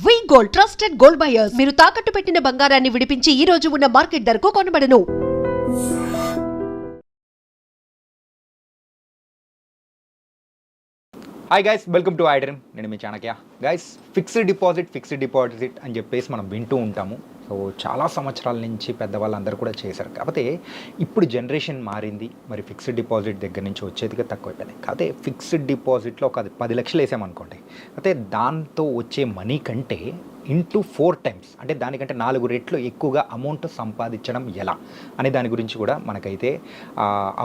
వి gold trusted gold buyers మీరు తాకట్టు పెట్టిన బంగారాన్ని విడిపించి ఈ రోజు ఉన్న మార్కెట్ ధరకు కొనబడను. Hi guys, welcome to iDream. నేను మీ చాణక్య. గైస్, ఫిక్స్డ్ డిపాజిట్ అని చెప్పేసి మనం వింటూ ఉంటాము. సో చాలా సంవత్సరాల నుంచి పెద్దవాళ్ళందరూ కూడా చేశారు. కాకపోతే ఇప్పుడు జనరేషన్ మారింది. మరి ఫిక్స్డ్ డిపాజిట్ దగ్గర నుంచి వచ్చేదిగా తక్కువైపోయింది. కాకపోతే ఫిక్స్డ్ డిపాజిట్లో ఒక 10 లక్షలు వేసామనుకోండి, అయితే దాంతో వచ్చే మనీ కంటే ఇంటూ 4 టైమ్స్, అంటే దానికంటే 4 రెట్లు ఎక్కువగా అమౌంట్ సంపాదించడం ఎలా అనే దాని గురించి కూడా మనకైతే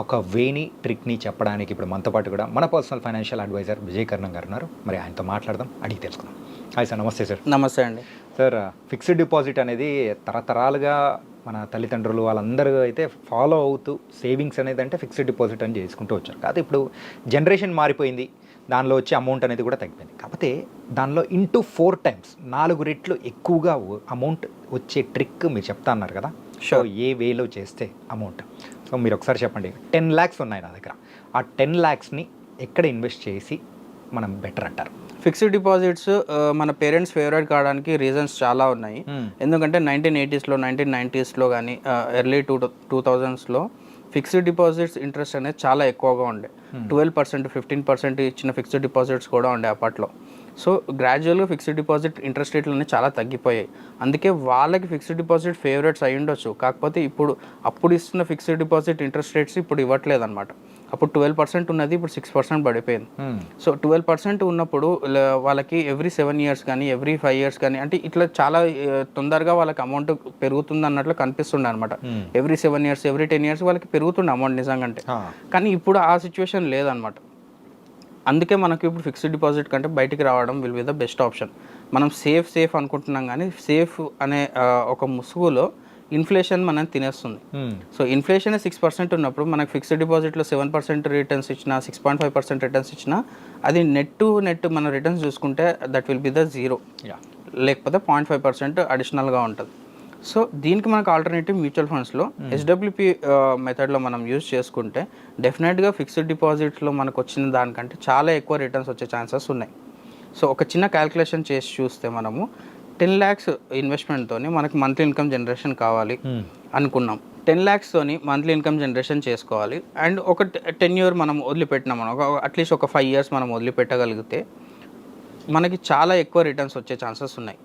ఒక వేని ట్రిక్ని చెప్పడానికి ఇప్పుడు మనతో పాటు కూడా మన పర్సనల్ ఫైనాన్షియల్ అడ్వైజర్ విజయ్ కర్ణం గారు ఉన్నారు. మరి ఆయనతో మాట్లాడదాం, అడిగి తెలుసుకుందాం. Hi sir. నమస్తే సార్. నమస్తే అండి. సార్, ఫిక్స్డ్ డిపాజిట్ అనేది తరతరాలుగా మన తల్లిదండ్రులు వాళ్ళందరూ అయితే ఫాలో అవుతూ సేవింగ్స్ అనేది అంటే ఫిక్స్డ్ డిపాజిట్ అని చేసుకుంటూ వచ్చారు. కాకపోతే ఇప్పుడు జనరేషన్ మారిపోయింది, దానిలో వచ్చే అమౌంట్ అనేది కూడా తగ్గిపోయింది. కాకపోతే దానిలో ఇంటూ 4 టైమ్స్ 4 రెట్లు ఎక్కువగా అమౌంట్ వచ్చే ట్రిక్ మీరు చెప్తా అన్నారు కదా. సో ఏ వేలో చేస్తే అమౌంట్, సో మీరు ఒకసారి చెప్పండి. 10 lakhs ఉన్నాయి నా దగ్గర, ఆ 10 lakhsని ఎక్కడ ఇన్వెస్ట్ చేసి మనం బెటర్ అంటారు? ఫిక్స్డ్ డిపాజిట్స్ మన పేరెంట్స్ ఫేవరెట్ కావడానికి రీజన్స్ చాలా ఉన్నాయి. ఎందుకంటే 1980s 1990s కానీ early 2000s fixed deposits interest అనేది చాలా ఎక్కువగా ఉండే. 12%, 15% ఇచ్చిన ఫిక్స్డ్ డిపాజిట్స్ కూడా ఉండే అప్పట్లో. సో గ్రాడ్యువల్గా ఫిక్స్డ్ డిపాజిట్ ఇంట్రెస్ట్ రేట్లు అనేవి చాలా తగ్గిపోయాయి. అందుకే వాళ్ళకి ఫిక్స్డ్ డిపాజిట్ ఫేవరెట్స్ అయి ఉండొచ్చు. కాకపోతే అప్పుడు ఇస్తున్న ఫిక్స్డ్ డిపాజిట్ ఇంట్రెస్ట్ రేట్స్ ఇప్పుడు ఇవ్వట్లేదు అనమాట. అప్పుడు 12% ఉన్నది, ఇప్పుడు 6% పడిపోయింది. సో 12% ఉన్నప్పుడు వాళ్ళకి ఎవ్రీ 7 years కానీ ఎవ్రీ 5 years కానీ అంటే ఇట్లా చాలా తొందరగా వాళ్ళకి అమౌంట్ పెరుగుతుంది అన్నట్లు కనిపిస్తుండే అనమాట. ఎవ్రీ 7 years ఎవ్రీ 10 years వాళ్ళకి పెరుగుతుండే అమౌంట్ నిజంగా. కానీ ఇప్పుడు ఆ సిచ్యువేషన్ లేదనమాట. అందుకే మనకి ఇప్పుడు ఫిక్స్డ్ డిపాజిట్ కంటే బయటికి రావడం will be the best option. మనం సేఫ్ అనుకుంటున్నాం, కానీ సేఫ్ అనే ఒక ముసుగులో ఇన్ఫ్లేషన్ మనం తినేస్తుంది. సో ఇన్ఫ్లేషన్ 6% ఉన్నప్పుడు మనకు ఫిక్స్డ్ డిపాజిట్లో 7% రిటర్న్స్ ఇచ్చినా, 6.5% రిటర్న్స్ ఇచ్చినా, అది నెట్ మన రిటర్న్స్ చూసుకుంటే దట్ విల్ బి ద 0, లేకపోతే 0.5% అడిషనల్గా ఉంటుంది. సో దీనికి మనకు ఆల్టర్నేటివ్ మ్యూచువల్ ఫండ్స్లో SWP మెథడ్లో మనం యూజ్ చేసుకుంటే డెఫినెట్గా ఫిక్స్డ్ డిపాజిట్లో మనకు వచ్చిన దానికంటే చాలా ఎక్కువ రిటర్న్స్ వచ్చే ఛాన్సెస్ ఉన్నాయి. సో ఒక చిన్న క్యాల్కులేషన్ చేసి చూస్తే మనము 10 lakhs ఇన్వెస్ట్మెంట్తోని మనకి మంత్లీ ఇన్కమ్ జనరేషన్ కావాలి అనుకున్నాం. 10 lakhs తోని మంత్లీ ఇన్కమ్ జనరేషన్ చేసుకోవాలి. అండ్ ఒక 10 years మనం వదిలిపెట్టినాం, అట్లీస్ట్ ఒక 5 years మనం వదిలిపెట్టగలిగితే మనకి చాలా ఎక్కువ రిటర్న్స్ వచ్చే ఛాన్సెస్ ఉన్నాయి.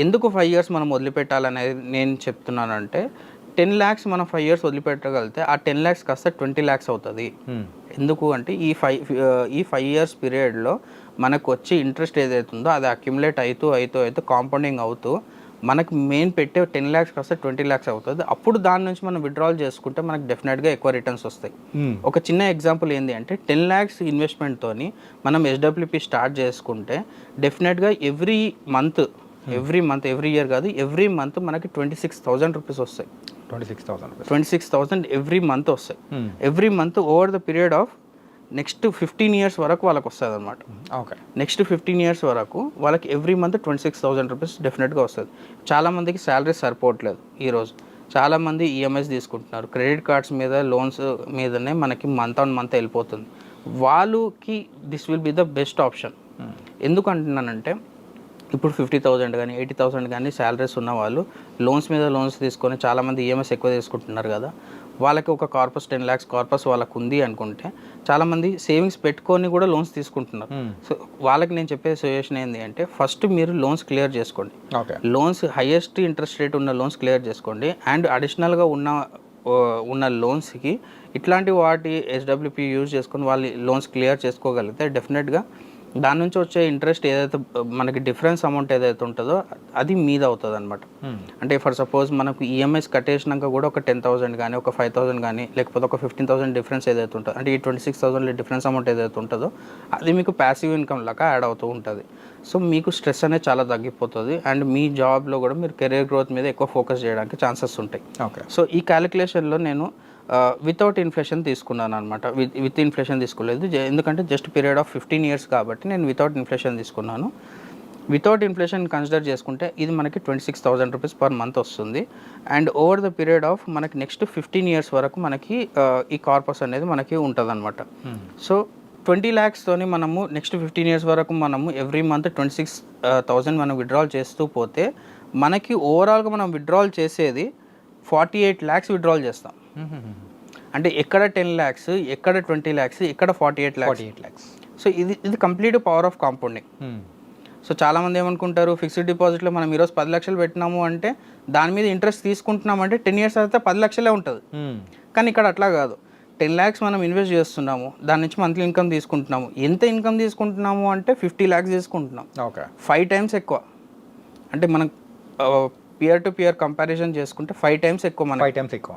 ఎందుకు 5 years మనం వదిలిపెట్టాలనేది నేను చెప్తున్నానంటే, 10 lakhs మనం 5 years వదిలిపెట్టగలిగితే ఆ 10 lakhs కాస్త 20 lakhs అవుతుంది. ఎందుకు అంటే ఈ 5 years పీరియడ్లో మనకు వచ్చే ఇంట్రెస్ట్ ఏదైతుందో అది అక్యుములేట్ అవుతూ కాంపౌండింగ్ అవుతూ మనకు మెయిన్ పెట్టే 10 lakhs కాస్త 20 lakhs అవుతుంది. అప్పుడు దాని నుంచి మనం విత్డ్రాల్ చేసుకుంటే మనకు డెఫినెట్గా ఎక్కువ రిటర్న్స్ వస్తాయి. ఒక చిన్న ఎగ్జాంపుల్ ఏంటి అంటే, 10 lakhs ఇన్వెస్ట్మెంట్తోని మనం SWP స్టార్ట్ చేసుకుంటే డెఫినెట్గా ఎవ్రీ ఇయర్ కాదు, ఎవ్రీ మంత్ మనకి 26,000 rupees వస్తాయి. 26,000 ఎవ్రీ మంత్ వస్తాయి. Every month over the period of next 15 years వరకు వాళ్ళకి వస్తుంది అనమాట. నెక్స్ట్ 15 years వరకు వాళ్ళకి ఎవ్రీ మంత్ 26,000 rupees డెఫినెట్గా వస్తుంది. చాలామందికి శాలరీ సరిపోవట్లేదు. ఈరోజు చాలామంది ఈఎంఐస్ తీసుకుంటున్నారు, క్రెడిట్ కార్డ్స్ మీద, లోన్స్ మీదనే మనకి మంత్ ఆన్ మంత్ వెళ్ళిపోతుంది. వాళ్ళకి this will be the best option. ఎందుకు అంటున్నానంటే, ఇప్పుడు 50,000 కానీ 80,000 కానీ శాలరీస్ ఉన్న వాళ్ళు లోన్స్ మీద లోన్స్ తీసుకొని చాలామంది ఈఎంఐస్ ఎక్కువ తీసుకుంటున్నారు కదా. వాళ్ళకి ఒక కార్పస్ 10 lakhs కార్పస్ వాళ్ళకు ఉంది అనుకుంటే చాలామంది సేవింగ్స్ పెట్టుకొని కూడా లోన్స్ తీసుకుంటున్నారు. సో వాళ్ళకి నేను చెప్పే సజెషన్ ఏంటి అంటే, ఫస్ట్ మీరు లోన్స్ క్లియర్ చేసుకోండి. లోన్స్ హైయెస్ట్ ఇంట్రెస్ట్ రేట్ ఉన్న లోన్స్ క్లియర్ చేసుకోండి. అండ్ అడిషనల్గా ఉన్న లోన్స్కి ఇట్లాంటి వాటి SWP యూజ్ చేసుకొని వాళ్ళు లోన్స్ క్లియర్ చేసుకోగలిగితే డెఫినెట్గా దాని నుంచి వచ్చే ఇంట్రెస్ట్ ఏదైతే మనకి డిఫరెన్స్ అమౌంట్ ఏదైతే ఉంటుందో అది మీద అవుతుంది అనమాట. అంటే ఫర్ సపోజ్ మనకు ఈఎంఐస్ కట్టేసినాక కూడా ఒక 10,000 కానీ ఒక 5,000 కానీ లేకపోతే ఒక 15,000 డిఫరెన్స్ ఏదైతే ఉంటుందో, అంటే ఈ 26,000 డిఫరెన్స్ అమౌంట్ ఏదైతే ఉంటుందో అది మీకు ప్యాసివ్ ఇన్కమ్ లాగా యాడ్ అవుతూ ఉంటుంది. సో మీకు స్ట్రెస్ అనేది చాలా తగ్గిపోతుంది. అండ్ మీ జాబ్లో కూడా మీరు కెరీర్ గ్రోత్ మీద ఎక్కువ ఫోకస్ చేయడానికి ఛాన్సెస్ ఉంటాయి. సో ఈ క్యాలిక్యులేషన్లో నేను వితౌట్ ఇన్ఫ్లేషన్ తీసుకున్నాను అనమాట. విత్ ఇన్ఫ్లేషన్ తీసుకోలేదు, ఎందుకంటే జస్ట్ పీరియడ్ ఆఫ్ 15 years కాబట్టి నేను వితౌట్ ఇన్ఫ్లేషన్ తీసుకున్నాను. వితౌట్ ఇన్ఫ్లేషన్ కన్సిడర్ చేసుకుంటే ఇది మనకి 26,000 rupees పర్ మంత్ వస్తుంది. And over the period of మనకి నెక్స్ట్ 15 years వరకు మనకి ఈ కార్పస్ అనేది మనకి ఉంటుంది అనమాట. సో 20 lakhstoni మనము నెక్స్ట్ 15 years వరకు మనము ఎవ్రీ మంత్ 26,000 మనం విత్డ్రాల్ చేస్తూ పోతే మనకి ఓవరాల్గా మనం విత్డ్రాల్ చేసేది 48 lakhs విత్డ్రాల్ చేస్తాం. అంటే ఎక్కడ 10 lakhs, ఎక్కడ 20 lakhs, ఎక్కడ 48 lakhs. సో ఇది complete power of compounding. So చాలామంది ఏమనుకుంటారు, ఫిక్స్డ్ డిపాజిట్లో మనం ఈరోజు 10 లక్షలు పెట్టినాము అంటే దాని మీద ఇంట్రెస్ట్ తీసుకుంటున్నామంటే 10 years తర్వాత 10 లక్షలే ఉంటుంది. కానీ ఇక్కడ అట్లా కాదు. 10 lakhs మనం ఇన్వెస్ట్ చేస్తున్నాము, దాని నుంచి మంత్లీ ఇన్కమ్ తీసుకుంటున్నాము. ఎంత ఇన్కమ్ తీసుకుంటున్నాము అంటే 50 lakhs తీసుకుంటున్నాం. ఓకే, 5 times ఎక్కువ. అంటే మనం పియర్ టు పియర్ కంపారిజన్ చేసుకుంటే 5 times ఎక్కువ, మనం 5 times ఎక్కువ.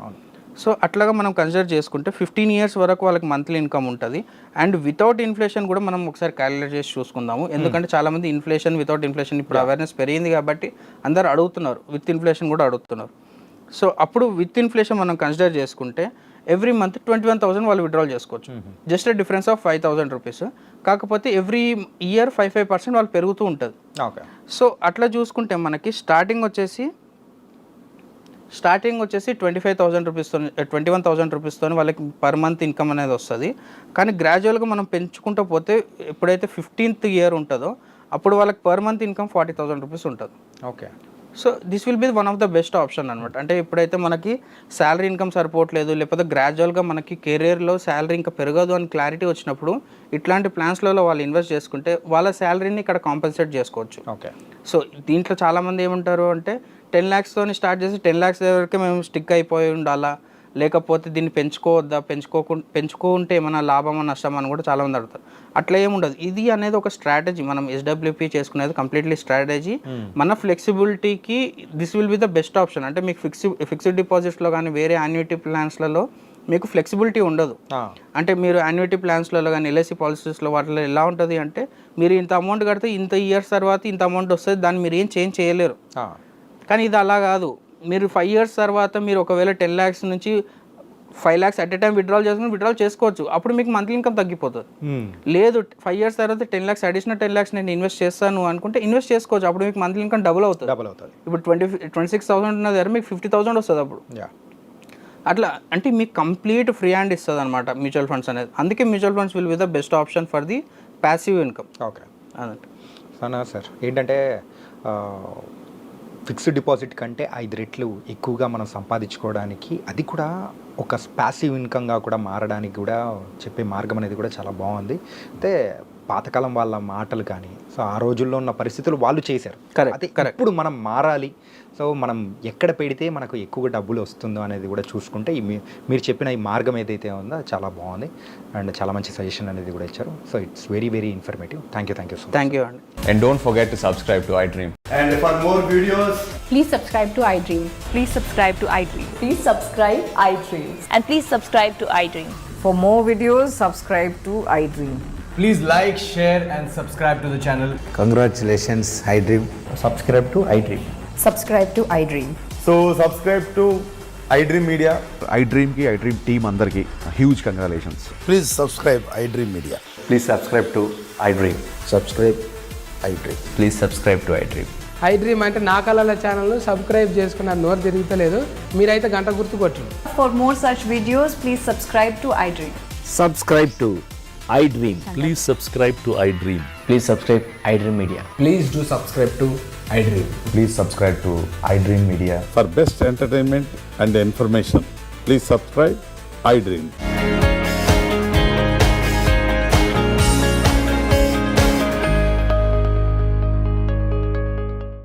సో అట్లాగా మనం కన్సిడర్ చేసుకుంటే 15 years వరకు వాళ్ళకి మంత్లీ ఇన్కమ్ ఉంటుంది. అండ్ వితౌట్ ఇన్ఫ్లేషన్ కూడా మనం ఒకసారి క్యాలిక్యులేట్ చేసి చూసుకుందాము. ఎందుకంటే చాలామంది ఇన్ఫ్లేషన్, వితౌట్ ఇన్ఫ్లేషన్ ఇప్పుడు అవేర్నెస్ పెరిగింది కాబట్టి అందరు అడుగుతున్నారు, విత్ ఇన్ఫ్లేషన్ కూడా అడుగుతున్నారు. సో అప్పుడు విత్ ఇన్ఫ్లేషన్ మనం కన్సిడర్ చేసుకుంటే ఎవ్రీ మంత్ 21,000 వాళ్ళు విత్డ్రాల్ చేసుకోవచ్చు. Just difference of 5,000 rupees. కాకపోతే ఎవ్రీ ఇయర్ 5% వాళ్ళు పెరుగుతూ ఉంటుంది. ఓకే, సో అట్లా చూసుకుంటే మనకి స్టార్టింగ్ వచ్చేసి 25,000 రూపీస్తో 21,000 రూపీస్తో వాళ్ళకి పర్ మంత్ ఇన్కమ్ అనేది వస్తుంది. కానీ గ్రాడ్యువల్గా మనం పెంచుకుంటూ పోతే ఎప్పుడైతే 15th year ఉంటుందో అప్పుడు వాళ్ళకి పర్ మంత్ ఇన్కమ్ 40,000 రూపీస్ ఉంటుంది. Okay, so this will B one of the best option అనమాట. అంటే ఎప్పుడైతే మనకి శాలరీ ఇన్కమ్ సరిపోవట్లేదు, లేకపోతే గ్రాడ్యువల్గా మనకి కెరీర్లో శాలరీ ఇంకా పెరగదు అని క్లారిటీ వచ్చినప్పుడు ఇట్లాంటి ప్లాన్స్లలో వాళ్ళు ఇన్వెస్ట్ చేసుకుంటే వాళ్ళ శాలరీని ఇక్కడ కాంపెన్సేట్ చేసుకోవచ్చు. ఓకే, సో దీంట్లో చాలామంది ఏమంటారు అంటే 10 lakhsతో స్టార్ట్ చేసి 10 lakhs వరకే మేము స్టిక్ అయిపోయి ఉండాలా, లేకపోతే దీన్ని పెంచుకోవద్దా, పెంచుకుంటే ఏమైనా లాభమా నష్టమా అని కూడా చాలామంది అడుగుతారు. అట్లా ఏముండదు. ఇది అనేది ఒక స్ట్రాటజీ. మనం SWP చేసుకునేది కంప్లీట్లీ స్ట్రాటజీ. మన ఫ్లెక్సిబిలిటీకి this will be the best option. అంటే మీకు ఫిక్స్డ్ డిపాజిట్స్లో కానీ వేరే యాన్యుటీ ప్లాన్స్లలో మీకు ఫ్లెక్సిబిలిటీ ఉండదు. అంటే మీరు యాన్యుటీ ప్లాన్స్లలో కానీ LIC పాలసీస్లో వాటిలో ఎలా ఉంటుంది అంటే మీరు ఇంత అమౌంట్ కడితే ఇంత ఇయర్స్ తర్వాత ఇంత అమౌంట్ వస్తుంది, దాన్ని మీరు ఏం చేంజ్ చేయలేరు. కానీ ఇది అలా కాదు. మీరు 5 years తర్వాత మీరు ఒకవేళ 10 lakhs నుంచి 5 lakhs at a time withdrawal చేసుకోవచ్చు. అప్పుడు మీకు మంత్లీ ఇన్కమ్ తగ్గిపోతుంది. లేదు 5 years తర్వాత 10 lakhs అడిషనల్ 10 lakhs నేను ఇన్వెస్ట్ చేస్తాను అనుకుంటే ఇన్వెస్ట్ చేసుకోవచ్చు. అప్పుడు మీకు మంత్లీ ఇన్కమ్ డబుల్ అవుతుంది. ఇప్పుడు 26,000 ఉన్న దగ్గర మీకు 50,000 వస్తుంది అప్పుడు. అట్లా అంటే మీకు కంప్లీట్ ఫ్రీ హ్యాండ్ ఇస్తుంది అనమాట మ్యూచువల్ ఫండ్స్ అనేది. అందుకే mutual funds will be the best option for the passive income. Okay అన్నట్టు సార్ ఏంటంటే ఫిక్స్డ్ డిపాజిట్ కంటే 5 రెట్లు ఎక్కువగా మనం సంపాదించుకోవడానికి, అది కూడా ఒక ప్యాసివ్ ఇన్కమ్గా కూడా మారడానికి కూడా చెప్పే మార్గం అనేది కూడా చాలా బాగుంది. అయితే పాతకాలం వాళ్ళ మాటలు కానీ, సో ఆ రోజుల్లో ఉన్న పరిస్థితులు వాళ్ళు చేశారు. అదే ఇప్పుడు మనం మారాలి. సో మనం ఎక్కడ పెడితే మనకు ఎక్కువగా డబ్బులు వస్తుందో అనేది కూడా చూసుకుంటే మీరు చెప్పిన ఈ మార్గం ఏదైతే ఉందో చాలా బాగుంది అండ్ చాలా మంచి సజెషన్ అనేది కూడా ఇచ్చారు. So it's very very informative. Thank you so much. Thank you అండి. And don't forget to subscribe to iDream. And for more videos, please subscribe to iDream. Please subscribe to iDream. Please subscribe iDream. And please subscribe to iDream. For more videos, subscribe to iDream. please like, share and subscribe to the channel. Congratulations, iDream. Subscribe to iDream. Subscribe to iDream. So subscribe to iDream Media. iDream ki iDream team andarki huge congratulations. Please subscribe iDream Media. Please subscribe to iDream. Subscribe iDream. Please subscribe to iDream. iDream అంటే నా కళల channel subscribe చేసుకున్న నోరు తిరుగుతలేదు, మీరైతే గంట గుర్తు కొట్టండి. For more such videos, please subscribe to iDream. Subscribe to iDream. Please subscribe to iDream. Please subscribe iDream Media. Please do subscribe to iDream. Please subscribe to iDream Media. For best entertainment and information, please subscribe iDream.